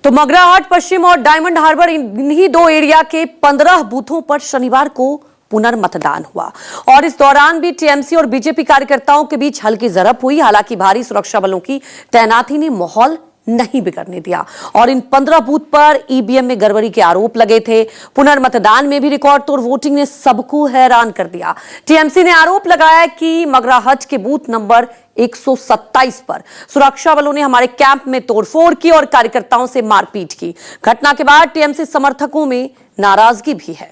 तो मगराहाट पश्चिम और diamond harbour इन्हीं दो एरिया के 15 बूथों पर शनिवार को पुनर्मतदान हुआ और इस दौरान भी टीएमसी और बीजेपी कार्यकर्ताओं के बीच हल्की झड़प हुई। हालांकि भारी सुरक्षा बलों की तैनाती ने माहौल नहीं बिगड़ने दिया और इन 15 बूथ पर ईवीएम में गड़बड़ी के आरोप लगे थे। पुनर्मतदान में भी रिकॉर्ड तोड़ वोटिंग ने सबको हैरान कर दिया। टीएमसी ने आरोप लगाया कि मगराहट के बूथ नंबर 127 पर सुरक्षा बलों ने हमारे कैंप में तोड़फोड़ की और कार्यकर्ताओं से मारपीट की। घटना के बाद टीएमसी समर्थकों में नाराजगी भी है।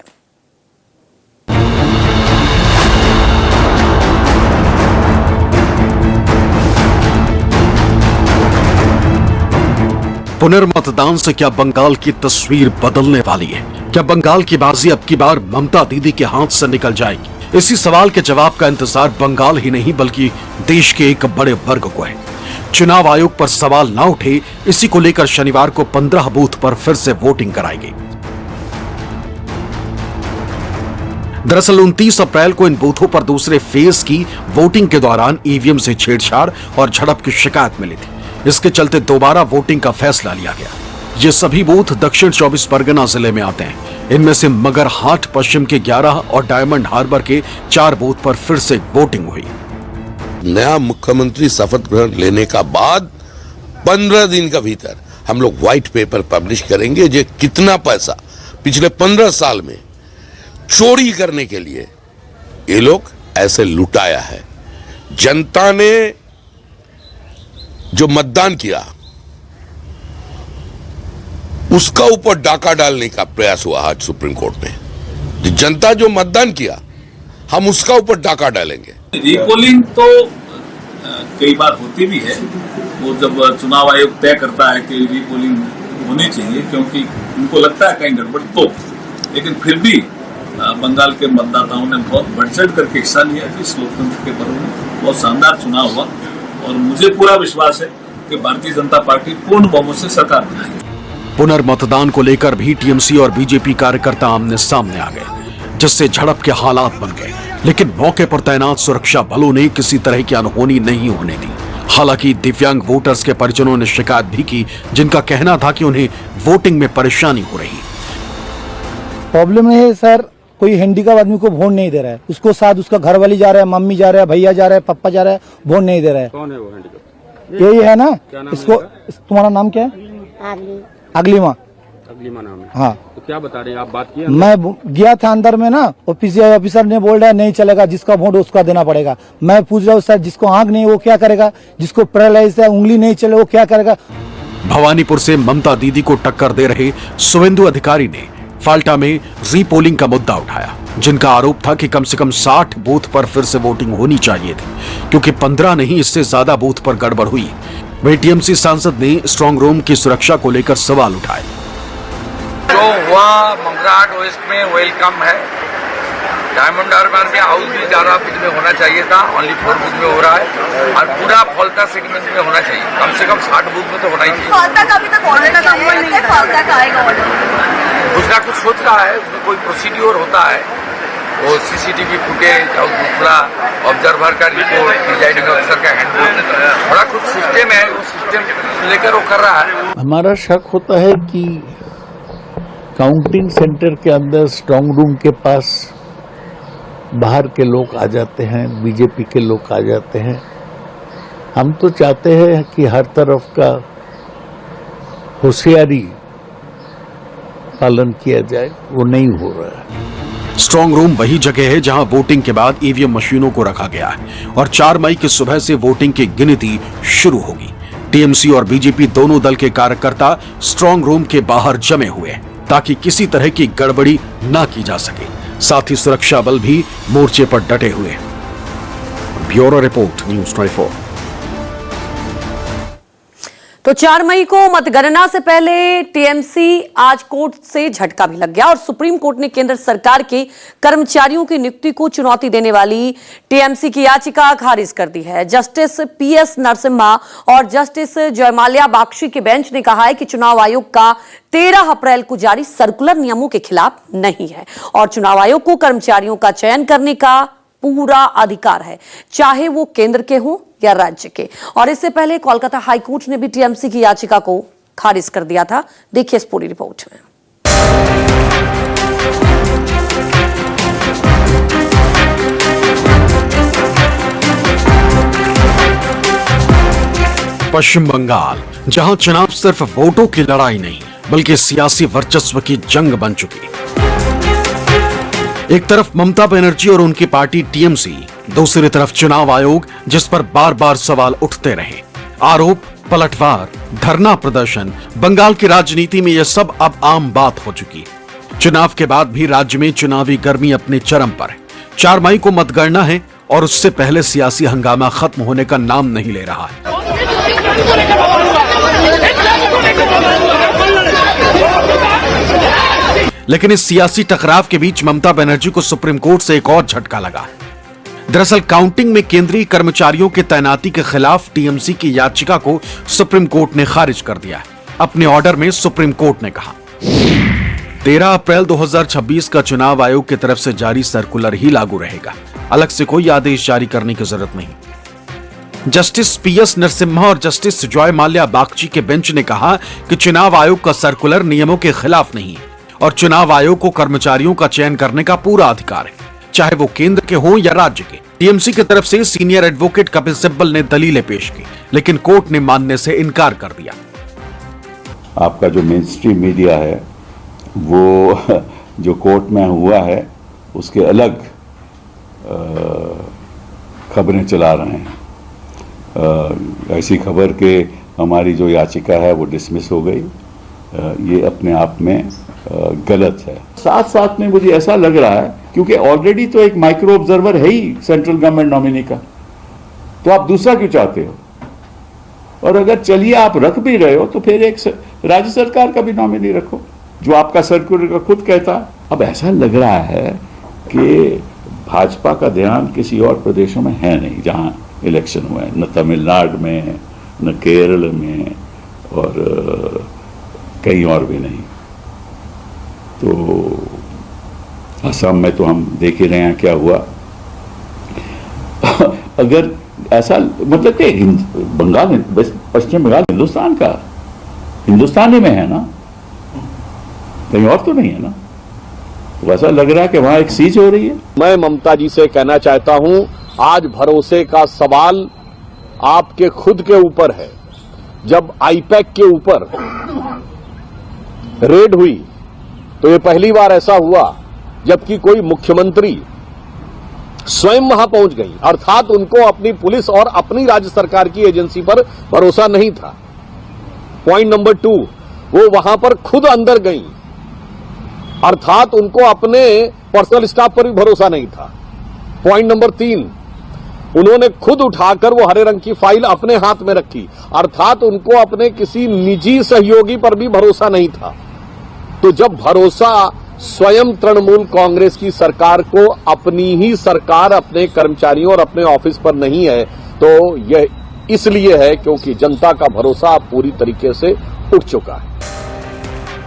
पुनर्मतदान से क्या बंगाल की तस्वीर बदलने वाली है? क्या बंगाल की बाजी अब की बार ममता दीदी के हाथ से निकल जाएगी? इसी सवाल के जवाब का इंतजार बंगाल ही नहीं बल्कि देश के एक बड़े वर्ग को है। चुनाव आयोग पर सवाल ना उठे, इसी को लेकर शनिवार को 15 बूथ पर फिर से वोटिंग कराई गई। दरअसल 29 अप्रैल को इन बूथों पर दूसरे फेज की वोटिंग के दौरान ईवीएम से छेड़छाड़ और झड़प की शिकायत मिली थी। इसके चलते दोबारा वोटिंग का फैसला लिया गया। ये सभी बूथ दक्षिण 24 परगना जिले में आते हैं। इनमें से मगरहाट पश्चिम के 11 और डायमंड हार्बर के 4 बूथ पर फिर से वोटिंग हुई। नया मुख्यमंत्री शपथ ग्रहण लेने का बाद 15 दिन का भीतर हम लोग व्हाइट पेपर पब्लिश करेंगे जो कितना पैसा पिछले 15 साल में चोरी करने के लिए ये लोग ऐसे लुटाया है। जनता ने जो मतदान किया उसका ऊपर डाका डालने का प्रयास हुआ आज सुप्रीम कोर्ट में। जनता जो मतदान किया हम उसका ऊपर डाका डालेंगे। रीपोलिंग तो कई बार होती भी है, वो जब चुनाव आयोग तय करता है कि रीपोलिंग होनी चाहिए क्योंकि उनको लगता है कहीं गड़बड़ तो, लेकिन फिर भी बंगाल के मतदाताओं ने बहुत बढ़ चढ़ करके हिस्सा लिया कि इस लोकतंत्र के पर्व में बहुत शानदार चुनाव हुआ और मुझे पूरा विश्वास है कि भारतीय जनता पार्टी पूर्ण बहुमत से सरकार बनाएगी। पुनर्मतदान को लेकर भी टीएमसी और बीजेपी कार्यकर्ता आमने सामने आ गए, जिससे झड़प के हालात बन गए। लेकिन मौके पर तैनात सुरक्षा बलों ने किसी तरह की अनहोनी नहीं होने दी। हालांकि दिव्यांग वोटर्स के परिजनों ने शिकायत भी की, जिनका कहना था कि उन्हें वोटिंग में परेशानी हो रही। प्रॉब्लम है सर, कोई हैंडीकैप आदमी को वोट नहीं दे रहा है। उसको साथ उसका घर वाली जा रहा है, मम्मी जा रहा है, भैया जा रहा है, पापा जा रहा है, वोट नहीं दे रहा है। कौन है वो हैंडीकैप? यही है ना, इसको तुम्हारा नाम क्या है? अगली माँ नाम है। हाँ, तो क्या बता रहे हैं आप? बात किया? मैं गया था अंदर में ना, ऑफिसर ने बोल रहा है नहीं चलेगा, जिसका वोट उसका देना पड़ेगा। मैं पूछ रहा हूँ सर, जिसको आंख नहीं वो क्या करेगा? जिसको पैरालाइज है, उंगली नहीं चले वो क्या करेगा? भवानीपुर से ममता दीदी को टक्कर दे रहे शुभेंदु अधिकारी ने फाल्टा में रीपोलिंग का मुद्दा उठाया, जिनका आरोप था कि कम से कम 60 बूथ पर फिर से वोटिंग होनी चाहिए थी, क्योंकि 15 नहीं इससे ज्यादा बूथ पर गड़बड़ हुई। वहीं टीएमसी सांसद ने स्ट्रांग रूम की सुरक्षा को लेकर सवाल उठाए। जो हुआ मगराहाट वेस्ट में वेलकम है। डायमंड हार्बर में हाउस भी ज्यादा बूथ में होना चाहिए था, ओनली 4 बूथ में हो रहा है और पूरा फॉल्टा सेगमेंट में होना चाहिए। कम से कम 60 बूथ में तो होना ही चाहिए। फाल्टा का अभी तक ऑर्डर का नहीं है, फाल्टा का आएगा ऑर्डर। कुछ ना कुछ सोच रहा है, उसमें कोई प्रोसीड्योर होता है, वो सीसीटीवी फुटेज और दूसरा ऑब्जर्वर का रिपोर्ट, प्रिजाइडिंग ऑफिसर का हैंडबुक, बड़ा कुछ सिस्टम है, वो सिस्टम लेकर वो कर रहा है। हमारा शक होता है कि काउंटिंग सेंटर के अंदर स्ट्रांग रूम के पास बाहर के लोग आ जाते हैं, बीजेपी के लोग आ जाते हैं। हम तो चाहते हैं कि हर तरफ का होशियारी पालन किया जाए, वो नहीं हो रहा है। स्ट्रांग रूम वही जगह है जहां वोटिंग के बाद ईवीएम मशीनों को रखा गया है और 4 मई की सुबह से वोटिंग की गिनती शुरू होगी। टीएमसी और बीजेपी दोनों दल के कार्यकर्ता स्ट्रांग रूम के बाहर जमे हुए हैं ताकि किसी तरह की गड़बड़ी ना की जा सके। साथ ही सुरक्षा बल भी मोर्चे पर डटे हुए हैं। Bureau report, news 24। तो 4 मई को मतगणना से पहले टीएमसी आज कोर्ट से झटका भी लग गया और सुप्रीम कोर्ट ने केंद्र सरकार के कर्मचारियों की नियुक्ति को चुनौती देने वाली टीएमसी की याचिका खारिज कर दी है। जस्टिस पीएस नरसिम्हा और जस्टिस जयमाल्या बागची के बेंच ने कहा है कि चुनाव आयोग का 13 अप्रैल को जारी सर्कुलर नियमों के खिलाफ नहीं है और चुनाव आयोग को कर्मचारियों का चयन करने का पूरा अधिकार है, चाहे वो केंद्र के हों या राज्य के। और इससे पहले कोलकाता हाईकोर्ट ने भी टीएमसी की याचिका को खारिज कर दिया था। देखिए इस पूरी रिपोर्ट में। पश्चिम बंगाल, जहां चुनाव सिर्फ वोटों की लड़ाई नहीं बल्कि सियासी वर्चस्व की जंग बन चुकी। एक तरफ ममता बनर्जी और उनकी पार्टी टीएमसी, दूसरी तरफ चुनाव आयोग जिस पर बार बार सवाल उठते रहे। आरोप, पलटवार, धरना प्रदर्शन, बंगाल की राजनीति में यह सब अब आम बात हो चुकी। चुनाव के बाद भी राज्य में चुनावी गर्मी अपने चरम पर है। 4 मई को मतगणना है और उससे पहले सियासी हंगामा खत्म होने का नाम नहीं ले रहा है। लेकिन इस सियासी टकराव के बीच ममता बनर्जी को सुप्रीम कोर्ट से एक और झटका लगा। दरअसल काउंटिंग में केंद्रीय कर्मचारियों की तैनाती के खिलाफ टीएमसी की याचिका को सुप्रीम कोर्ट ने खारिज कर दिया है। अपने ऑर्डर में सुप्रीम कोर्ट ने कहा 13 अप्रैल 2026 का चुनाव आयोग की तरफ से जारी सर्कुलर ही लागू रहेगा, अलग से कोई आदेश जारी करने की जरूरत नहीं। जस्टिस पीएस नरसिम्हा और जस्टिस जॉय माल्या बागची के बेंच ने कहा कि चुनाव आयोग का सर्कुलर नियमों के खिलाफ नहीं है और चुनाव आयोग को कर्मचारियों का चयन करने का पूरा अधिकार है, चाहे वो केंद्र के हों या राज्य के। टीएमसी की तरफ से सीनियर एडवोकेट कपिल सिब्बल ने दलीलें पेश की, लेकिन कोर्ट ने मानने से इनकार कर दिया। आपका जो मेन स्ट्रीम मीडिया है वो जो कोर्ट में हुआ है उसके अलग खबरें चला रहे हैं। ऐसी खबर के हमारी जो याचिका है वो डिसमिस हो गई। ये अपने आप में गलत है। साथ साथ में मुझे ऐसा लग रहा है क्योंकि ऑलरेडी तो एक माइक्रो ऑब्जर्वर है ही सेंट्रल गवर्नमेंट नॉमिनी का, तो आप दूसरा क्यों चाहते हो? और अगर चलिए आप रख भी रहे हो तो फिर एक राज्य सरकार का भी नॉमिनी रखो जो आपका सर्कुलर का खुद कहता। अब ऐसा लग रहा है कि भाजपा का ध्यान किसी और प्रदेशों में है नहीं जहां इलेक्शन हुआ है, न तमिलनाडु में, न केरल में और कहीं और भी नहीं। तो असम में तो हम देख ही रहे हैं क्या हुआ। अगर ऐसा मतलब कि बंगाल, पश्चिम बंगाल हिंदुस्तान का, हिंदुस्तान ही में है ना, कहीं और तो नहीं है ना। तो ऐसा लग रहा है कि वहां एक सीज हो रही है। मैं ममता जी से कहना चाहता हूं, आज भरोसे का सवाल आपके खुद के ऊपर है। जब आईपैक के ऊपर रेड हुई तो ये पहली बार ऐसा हुआ जबकि कोई मुख्यमंत्री स्वयं वहां पहुंच गई, अर्थात उनको अपनी पुलिस और अपनी राज्य सरकार की एजेंसी पर भरोसा नहीं था। पॉइंट नंबर 2, वो वहां पर खुद अंदर गई, अर्थात उनको अपने पर्सनल स्टाफ पर भी भरोसा नहीं था। पॉइंट नंबर 3, उन्होंने खुद उठाकर वो हरे रंग की फाइल अपने हाथ में रखी, अर्थात उनको अपने किसी निजी सहयोगी पर भी भरोसा नहीं था। तो जब भरोसा स्वयं तृणमूल कांग्रेस की सरकार को अपनी ही सरकार अपने कर्मचारियों और अपने ऑफिस पर नहीं है, तो यह इसलिए है क्योंकि जनता का भरोसा पूरी तरीके से उठ चुका है।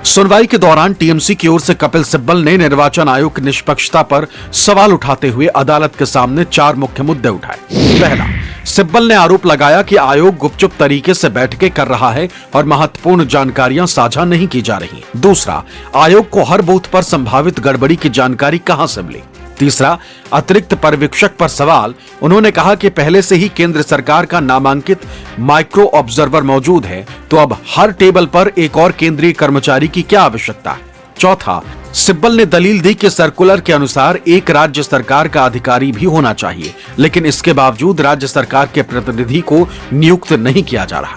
सुनवाई के दौरान टीएमसी की ओर से कपिल सिब्बल ने निर्वाचन आयोग की निष्पक्षता पर सवाल उठाते हुए अदालत के सामने 4 मुख्य मुद्दे उठाए। पहला, सिब्बल ने आरोप लगाया कि आयोग गुपचुप तरीके से बैठकें कर रहा है और महत्वपूर्ण जानकारियां साझा नहीं की जा रही। दूसरा, आयोग को हर बूथ पर संभावित गड़बड़ी की जानकारी कहां से मिली। तीसरा, अतिरिक्त पर्यवेक्षक पर सवाल, उन्होंने कहा कि पहले से ही केंद्र सरकार का नामांकित माइक्रो ऑब्जर्वर मौजूद है, तो अब हर टेबल पर एक और केंद्रीय कर्मचारी की क्या आवश्यकता। चौथा, सिब्बल ने दलील दी कि सर्कुलर के अनुसार एक राज्य सरकार का अधिकारी भी होना चाहिए, लेकिन इसके बावजूद राज्य सरकार के प्रतिनिधि को नियुक्त नहीं किया जा रहा।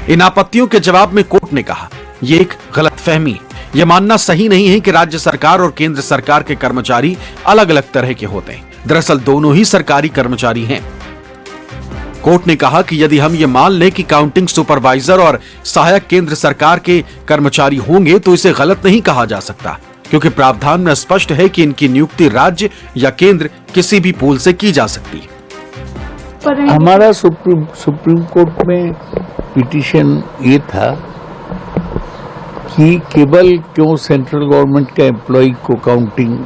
इन आपत्तियों के जवाब में कोर्ट ने कहा, यह एक गलतफहमी, यह मानना सही नहीं है कि राज्य सरकार और केंद्र सरकार के कर्मचारी अलग अलग तरह के होते हैं। दरअसल दोनों ही सरकारी कर्मचारी हैं। कोर्ट ने कहा कि यदि हम ये मान लें कि काउंटिंग सुपरवाइजर और सहायक केंद्र सरकार के कर्मचारी होंगे तो इसे गलत नहीं कहा जा सकता, क्योंकि प्रावधान में स्पष्ट है कि इनकी नियुक्ति राज्य या केंद्र किसी भी पूल से की जा सकती है। हमारा सुप्रीम कोर्ट में पिटीशन ये था कि केवल क्यों सेंट्रल गवर्नमेंट का एम्प्लॉय को काउंटिंग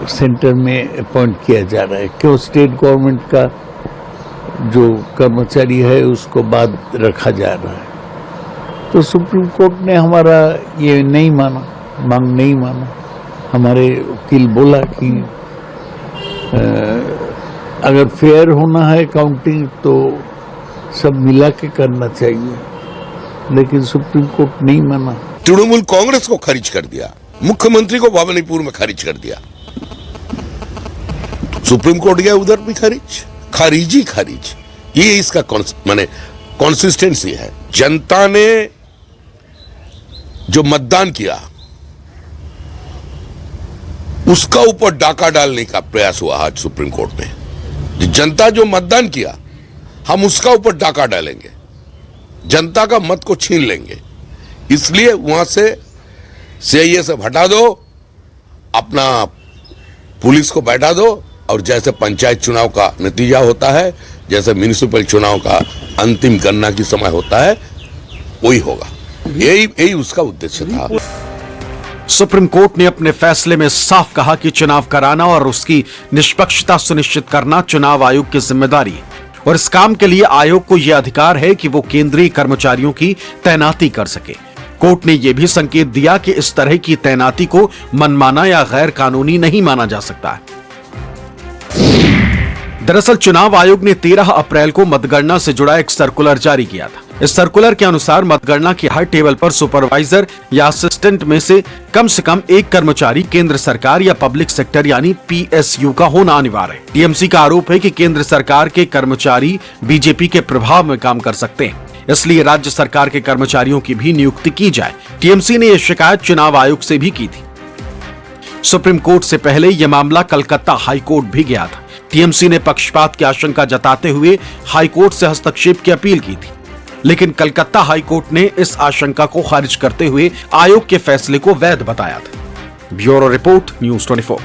सेंटर में अपॉइंट किया जा रहा है, क्यों स्टेट गवर्नमेंट का जो कर्मचारी है उसको बाद रखा जा रहा है। तो सुप्रीम कोर्ट ने हमारा ये नहीं माना, मांग नहीं माना। हमारे वकील बोला कि अगर फेयर होना है काउंटिंग तो सब मिला के करना चाहिए, लेकिन सुप्रीम कोर्ट नहीं माना। तृणमूल कांग्रेस को खारिज कर दिया, मुख्यमंत्री को भवानीपुर में खारिज कर दिया, सुप्रीम कोर्ट गया उधर भी खारिज ही खारिज। ये इसका माने कॉन्सिस्टेंसी है। जनता ने जो मतदान किया उसका ऊपर डाका डालने का प्रयास हुआ आज सुप्रीम कोर्ट में। जनता जो मतदान किया हम उसका ऊपर डाका डालेंगे, जनता का मत को छीन लेंगे, इसलिए वहां से सीआईए से हटा दो, अपना पुलिस को बैठा दो, और जैसे पंचायत चुनाव का नतीजा होता है, जैसे म्युनिसिपल चुनाव का अंतिम गणना की समय होता है, वही होगा। यही उसका उद्देश्य था। सुप्रीम कोर्ट ने अपने फैसले में साफ कहा कि चुनाव कराना और उसकी निष्पक्षता सुनिश्चित करना चुनाव आयोग की जिम्मेदारी है, और इस काम के लिए आयोग को यह अधिकार है कि वो केंद्रीय कर्मचारियों की तैनाती कर सके। कोर्ट ने यह भी संकेत दिया कि इस तरह की तैनाती को मनमाना या गैर कानूनी नहीं माना जा सकता है। दरअसल चुनाव आयोग ने 13 अप्रैल को मतगणना से जुड़ा एक सर्कुलर जारी किया था। इस सर्कुलर के अनुसार मतगणना की हर टेबल पर सुपरवाइजर या असिस्टेंट में से कम एक कर्मचारी केंद्र सरकार या पब्लिक सेक्टर यानी पीएसयू का होना अनिवार्य है। टीएमसी का आरोप है कि केंद्र सरकार के कर्मचारी बीजेपी के प्रभाव में काम कर सकते हैं, इसलिए राज्य सरकार के कर्मचारियों की भी नियुक्ति की जाए। टीएमसी ने यह शिकायत चुनाव आयोग से भी की थी। सुप्रीम कोर्ट से पहले यह मामला कलकत्ता हाईकोर्ट भी गया था। टीएमसी ने पक्षपात की आशंका जताते हुए हाईकोर्ट से हस्तक्षेप की अपील की थी, लेकिन कलकत्ता हाईकोर्ट ने इस आशंका को खारिज करते हुए आयोग के फैसले को वैध बताया था। Bureau report, news 24।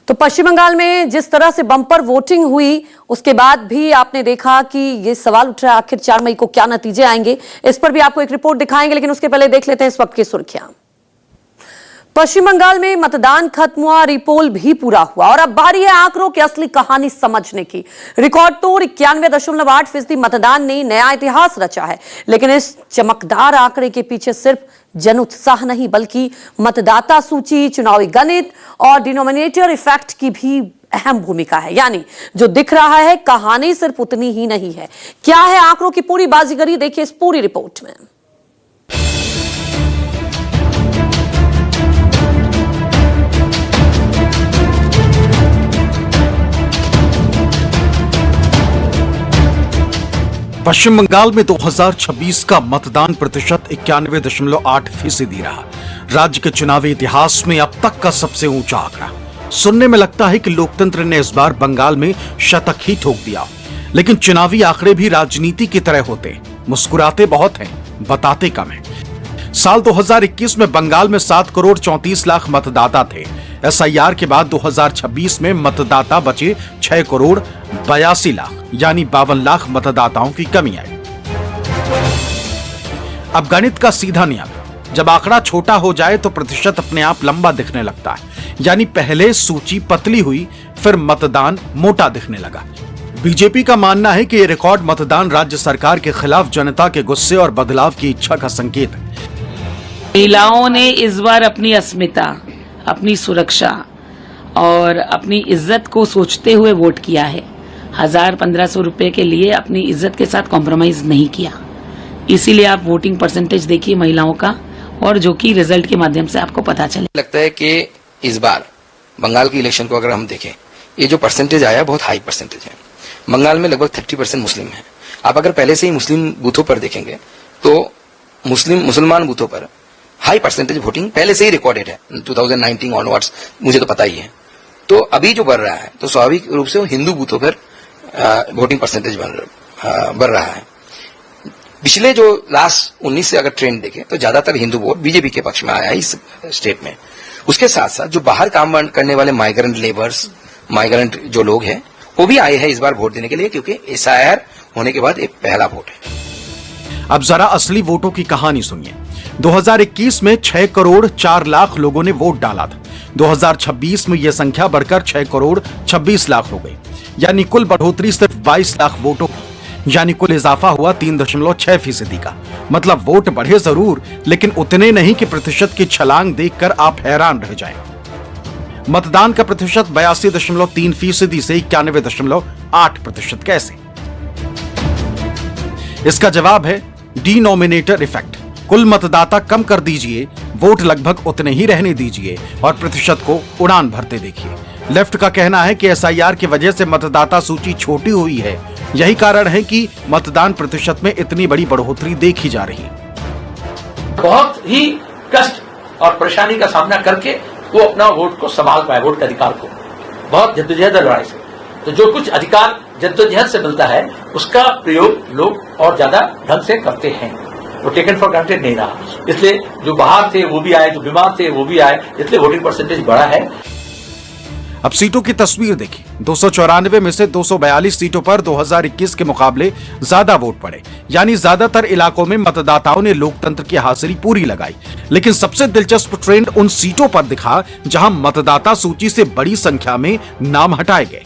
तो पश्चिम बंगाल में जिस तरह से बम्पर वोटिंग हुई उसके बाद भी आपने देखा कि ये सवाल उठ रहा है आखिर 4 मई को क्या नतीजे आएंगे। इस पर भी आपको एक रिपोर्ट दिखाएंगे, लेकिन उसके पहले देख लेते हैं इस वक्त की सुर्खियां। पश्चिम बंगाल में मतदान खत्म हुआ, रिपोल भी पूरा हुआ और अब बारी है आंकड़ों की असली कहानी समझने की। रिकॉर्ड तोड़ 91.8% मतदान ने नया इतिहास रचा है, लेकिन इस चमकदार आंकड़े के पीछे सिर्फ जन उत्साह नहीं बल्कि मतदाता सूची, चुनावी गणित और डिनोमिनेटर इफेक्ट की भी अहम भूमिका है। यानी जो दिख रहा है कहानी सिर्फ उतनी ही नहीं है। क्या है आंकड़ों की पूरी बाजीगरी, देखिए इस पूरी रिपोर्ट में। पश्चिम बंगाल में 2026 का मतदान प्रतिशत 91.8% रहा। राज्य के चुनावी इतिहास में अब तक का सबसे ऊंचा आंकड़ा। सुनने में लगता है कि लोकतंत्र ने इस बार बंगाल में शतक ही ठोक दिया, लेकिन चुनावी आंकड़े भी राजनीति की तरह होते हैं, मुस्कुराते बहुत हैं, बताते कम हैं। साल 2021 में बंगाल में 7,34,00,000 मतदाता थे। एसआईआर के बाद 2026 में मतदाता बचे 6,82,00,000 यानी 52 लाख मतदाताओं की कमी आई। अब गणित का सीधा नियम, जब आंकड़ा छोटा हो जाए तो प्रतिशत अपने आप लंबा दिखने लगता है। यानी पहले सूची पतली हुई, फिर मतदान मोटा दिखने लगा। बीजेपी का मानना है कि यह रिकॉर्ड मतदान राज्य सरकार के खिलाफ जनता के गुस्से और बदलाव की इच्छा का संकेत है। महिलाओं ने इस बार अपनी अस्मिता, अपनी सुरक्षा और अपनी इज्जत को सोचते हुए वोट किया है। 1,000-1,500 रुपए के लिए अपनी इज्जत के साथ कॉम्प्रोमाइज नहीं किया। इसीलिए आप वोटिंग परसेंटेज देखिए महिलाओं का, और जो कि रिजल्ट के माध्यम से आपको पता चले। लगता है कि इस बार बंगाल की इलेक्शन को अगर हम देखें, ये जो परसेंटेज आया बहुत हाई परसेंटेज है। बंगाल में लगभग 30% मुस्लिम है। आप अगर पहले से ही मुस्लिम बूथों पर देखेंगे तो मुसलमान बूथों पर हाई परसेंटेज वोटिंग पहले से ही रिकॉर्डेड है 2019 ऑनवर्ड्स, मुझे तो पता ही है। तो अभी जो बढ़ रहा है तो स्वाभाविक रूप से वो हिंदू बूथों पर वोटिंग परसेंटेज बढ़ रहा है। पिछले जो लास्ट 19 से अगर ट्रेंड देखें तो ज्यादातर हिंदू वोट बीजेपी के पक्ष में आया इस स्टेट में। उसके साथ साथ जो बाहर काम करने वाले माइग्रेंट लेबर्स, माइग्रेंट जो लोग हैं वो भी आए हैं इस बार वोट देने के लिए, क्योंकि एसआईआर होने के बाद एक पहला वोट है। अब जरा असली वोटों की कहानी सुनिए। 2021 में 6,04,00,000 लोगों ने वोट डाला था। 2026 में यह संख्या बढ़कर 6,26,00,000 हो गई। यानी कुल बढ़ोतरी सिर्फ 22 लाख वोटों की, यानी कुल इजाफा हुआ 3.6% का। मतलब वोट बढ़े जरूर, लेकिन उतने नहीं कि प्रतिशत की छलांग देखकर आप हैरान रह जाएं। मतदान का प्रतिशत 82.3% से 91.8% कैसे? इसका जवाब है डिनोमिनेटर इफेक्ट। कुल मतदाता कम कर दीजिए, वोट लगभग उतने ही रहने दीजिए और प्रतिशत को उड़ान भरते देखिए। लेफ्ट का कहना है कि एसआईआर की वजह से मतदाता सूची छोटी हुई है, यही कारण है कि मतदान प्रतिशत में इतनी बड़ी बढ़ोतरी देखी जा रही है। बहुत ही कष्ट और परेशानी का सामना करके वो अपना वोट को संभाल पाए, वोट के अधिकार को, बहुत जद्दोजहद और लड़ाई से। तो जो कुछ अधिकार जद्दोजहद से मिलता है उसका प्रयोग लोग और ज्यादा ढंग से करते हैं, वो टेकन फॉर ग्रांटेड नहीं रहा। इसलिए जो बाहर थे वो भी आए, जो बीमार थे वो भी आए, इसलिए वोटिंग परसेंटेज बढ़ा है। अब सीटों की तस्वीर देखिए। 294 में से 242 सीटों पर 2021 के मुकाबले ज्यादा वोट पड़े, यानी ज्यादातर इलाकों में मतदाताओं ने लोकतंत्र की हाजिरी पूरी लगाई। लेकिन सबसे दिलचस्प ट्रेंड उन सीटों पर दिखा जहां मतदाता सूची से बड़ी संख्या में नाम हटाए गए।